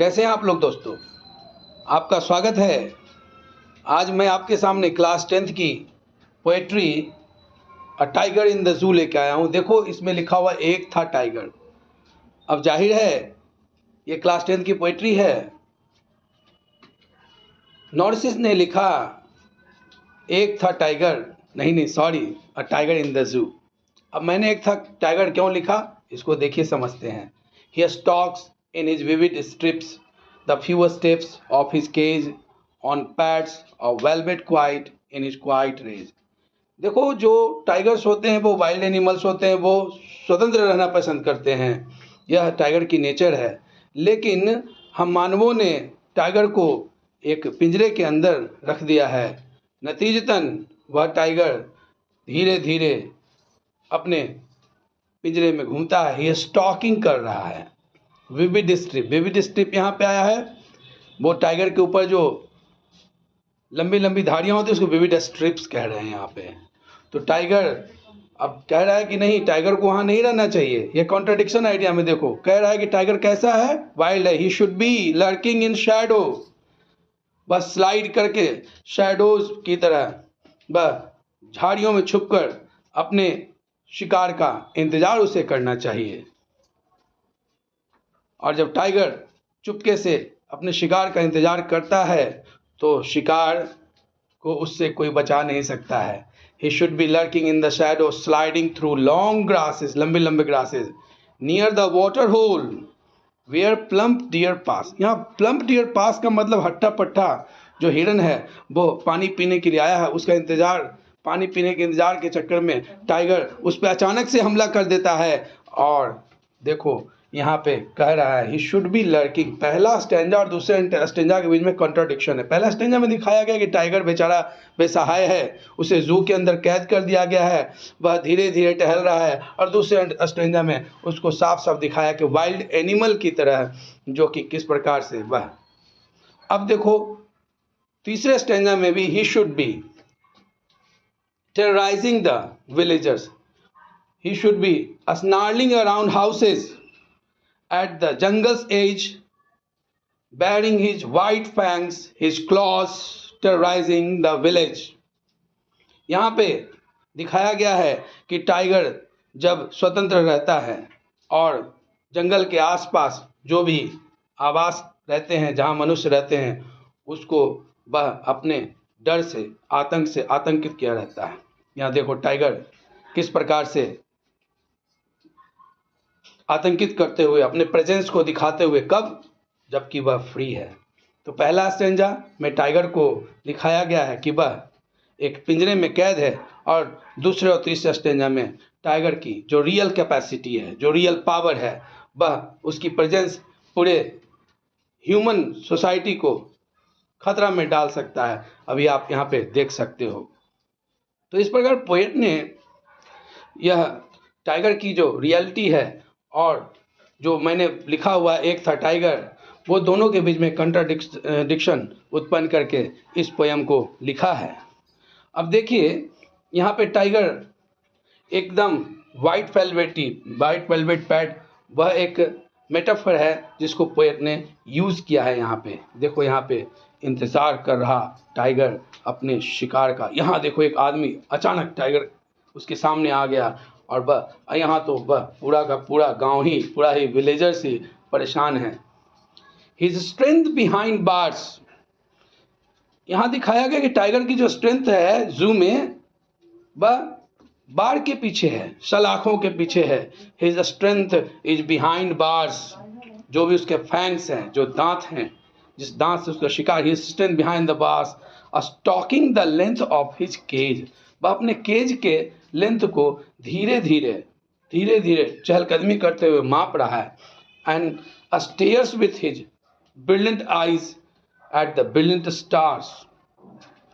कैसे हैं आप लोग दोस्तों। आपका स्वागत है। आज मैं आपके सामने क्लास 10th की poetry a tiger in the zoo लेके आया हूँ। देखो इसमें लिखा हुआ एक था टाइगर। अब जाहिर है ये क्लास 10th की पोएट्री है। नॉर्सिस ने लिखा एक था टाइगर, नहीं sorry, a tiger in the zoo. अब मैंने एक था टाइगर क्यों लिखा, इसको देखिए समझते हैं। He stalks in his vivid strips the fewer steps of his cage on pads of velvet quiet in his quiet rage। देखो जो टाइगर्स होते हैं वो वाइल्ड एनिमल्स होते हैं, वो स्वतंत्र रहना पसंद करते हैं। यह टाइगर की नेचर है। लेकिन हम मानवों ने टाइगर को एक पिंजरे के अंदर रख दिया है। नतीजतन वह टाइगर धीरे धीरे अपने पिंजरे में घूमता है। ये स्टॉकिंग कर रहा है। विविड स्ट्रिप यहाँ पे आया है। वो टाइगर के ऊपर जो लंबी लंबी धारियाँ होती है उसको विविड स्ट्रिप्स कह रहे हैं यहाँ पे। तो टाइगर अब कह रहा है कि नहीं, टाइगर को वहाँ नहीं रहना चाहिए। ये कॉन्ट्रडिक्शन आइडिया में देखो, कह रहा है कि टाइगर कैसा है, वाइल्ड है। He should be lurking in shadow, बस स्लाइड करके शैडोज की तरह बस झाड़ियों में छुपकर अपने शिकार का इंतजार उसे करना चाहिए। और जब टाइगर चुपके से अपने शिकार का इंतजार करता है तो शिकार को उससे कोई बचा नहीं सकता है। He should be lurking in the shadow, sliding through long grasses, लंबे लंबे grasses, near the water hole where plump deer pass। यहाँ plump deer pass का मतलब हट्टा पट्टा जो हिरन है वो पानी पीने के लिए आया है, उसका इंतजार, पानी पीने के इंतजार के चक्कर में टाइगर उस पर अचानक से हमला कर देता है। और देखो यहाँ पे कह रहा है ही शुड बी लर्किंग। पहला स्टेंजा और दूसरे स्टेंजा के बीच में कॉन्ट्राडिक्शन है। पहला स्टेंजा में दिखाया गया कि टाइगर बेचारा बेसहाय है, उसे जू के अंदर कैद कर दिया गया है, वह धीरे धीरे टहल रहा है। और दूसरे स्टेंजा में उसको साफ साफ दिखाया कि वाइल्ड एनिमल की तरह जो कि किस प्रकार से वह। अब देखो तीसरे स्टेंजा में भी he should be terrorising the villagers, he should be snarling around houses at the jungle's edge, baring his white fangs, his claws, terrorizing the village। यहाँ पे दिखाया गया है कि टाइगर जब स्वतंत्र रहता है और जंगल के आसपास जो भी आवास रहते हैं, जहाँ मनुष्य रहते हैं, उसको वह अपने डर से आतंकित किया रहता है। यहाँ देखो टाइगर किस प्रकार से आतंकित करते हुए अपने प्रेजेंस को दिखाते हुए, कब, जबकि वह फ्री है। तो पहला स्टेंजा में टाइगर को दिखाया गया है कि वह एक पिंजरे में कैद है, और दूसरे और तीसरे स्टेंजा में टाइगर की जो रियल कैपेसिटी है, जो रियल पावर है, वह उसकी प्रेजेंस पूरे ह्यूमन सोसाइटी को खतरा में डाल सकता है। अभी आप यहाँ पे देख सकते हो। तो इस प्रकार पोएट ने यह टाइगर की जो रियलिटी है और जो मैंने लिखा हुआ एक था टाइगर, वो दोनों के बीच में कंट्राडिक्शन उत्पन्न करके इस पोयम को लिखा है। अब देखिए यहाँ पे टाइगर एकदम वाइट वेलवेट पैड, वह एक मेटाफर है जिसको पोएट ने यूज़ किया है। यहाँ पे देखो, यहाँ पे इंतज़ार कर रहा टाइगर अपने शिकार का। यहाँ देखो एक आदमी, अचानक टाइगर उसके सामने आ गया और वह यहाँ तो वह पूरा का पूरा गांव ही, पूरा ही विलेजर्स ही परेशान है। हिज स्ट्रेंथ बिहाइंड बार्स, यहाँ दिखाया गया कि टाइगर की जो स्ट्रेंथ है जू में, वह बार के पीछे है, सलाखों के पीछे है। His strength is behind bars, जो भी उसके फैंग्स हैं, जो दांत हैं, जिस दांत से उसका शिकार, his strength behind the bars stalking the length of his cage. वह अपने केज के लेंथ को धीरे धीरे चहलकदमी करते हुए माप रहा है। And stairs with his brilliant eyes at the brilliant stars.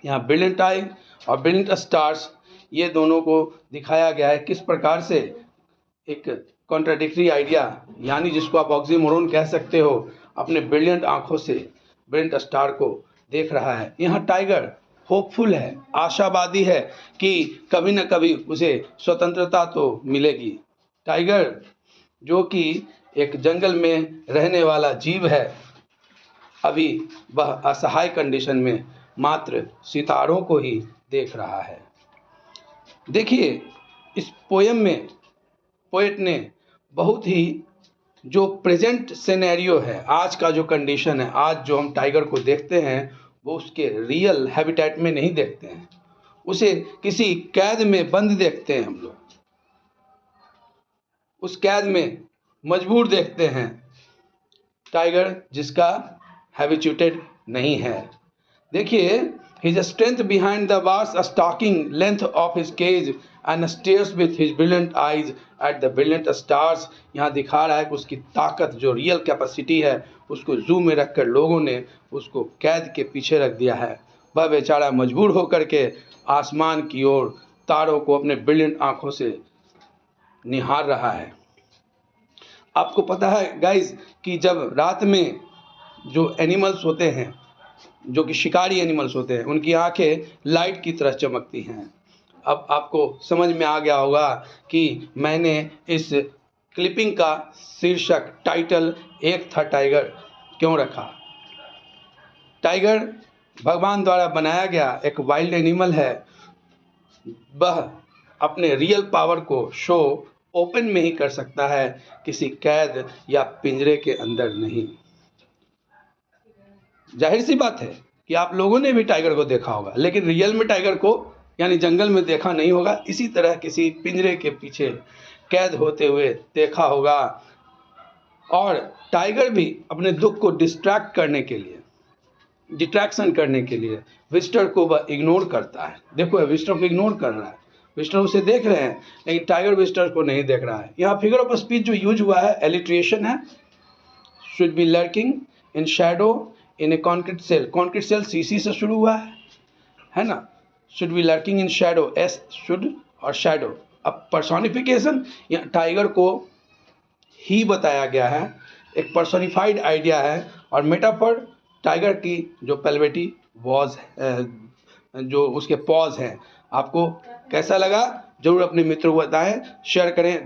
यहाँ ब्रिलियंट आई और ब्रिलियंट स्टार्स, ये दोनों को दिखाया गया है किस प्रकार से एक कॉन्ट्राडिक्टरी आइडिया, यानी जिसको आप ऑक्सीमोरोन कह सकते हो, अपने ब्रिलियंट आंखों से ब्रिलियंट स्टार को देख रहा है। यहाँ टाइगर होपफुल है, आशावादी है कि कभी न कभी उसे स्वतंत्रता तो मिलेगी। टाइगर जो कि एक जंगल में रहने वाला जीव है, अभी वह असहाय कंडीशन में मात्र सितारों को ही देख रहा है। देखिए, इस पोयम में पोएट ने बहुत ही जो प्रेजेंट सिनेरियो है, आज का जो कंडीशन है, आज जो हम टाइगर को देखते हैं वो उसके रियल हैबिटेट में नहीं देखते हैं, उसे किसी कैद में बंद देखते हैं हम लोग, उस कैद में मजबूर देखते हैं टाइगर जिसका हैबिचुएटेड नहीं है। देखिए, his strength behind the vast stalking length of his cage and stares with his brilliant eyes at the brilliant stars। यहाँ दिखा रहा है कि उसकी ताकत, जो रियल कैपेसिटी है, उसको जू में रखकर लोगों ने उसको कैद के पीछे रख दिया है। वह बेचारा मजबूर होकर के आसमान की ओर तारों को अपने ब्रिलियंट आंखों से निहार रहा है। आपको पता है गाइस कि जब रात में जो एनिमल्स होते हैं, जो कि शिकारी एनिमल्स होते हैं, उनकी आंखें लाइट की तरह चमकती हैं। अब आपको समझ में आ गया होगा कि मैंने इस क्लिपिंग का शीर्षक, टाइटल एक था टाइगर क्यों रखा। टाइगर भगवान द्वारा बनाया गया एक वाइल्ड एनिमल है। वह अपने रियल पावर को शो ओपन में ही कर सकता है, किसी कैद या पिंजरे के अंदर नहीं। जाहिर सी बात है कि आप लोगों ने भी टाइगर को देखा होगा, लेकिन रियल में टाइगर को यानी जंगल में देखा नहीं होगा। इसी तरह किसी पिंजरे के पीछे कैद होते हुए देखा होगा। और टाइगर भी अपने दुख को डिस्ट्रैक्ट करने के लिए, डिस्ट्रैक्शन करने के लिए विजिटर को वह इग्नोर करता है। देखो, विजिटर को इग्नोर कर रहा है, विजिटर उसे देख रहे हैं, लेकिन टाइगर विजिटर को नहीं देख रहा है। यहाँ फिगर ऑफ स्पीच जो यूज हुआ है, एलिट्रेशन है। Should be lurking in shadow in a concrete cell. Concrete cell CC से शुरू हुआ है ना। Should be lurking in shadow, S should और शैडो। अब पर्सोनिफिकेशन, यहाँ टाइगर को ही बताया गया है, एक पर्सोनिफाइड आइडिया है। और मेटाफर टाइगर की जो पेल्वेटी वॉज, जो उसके पॉज हैं। आपको कैसा लगा जरूर अपने मित्रों को बताएं, शेयर करें। धन्यवाद।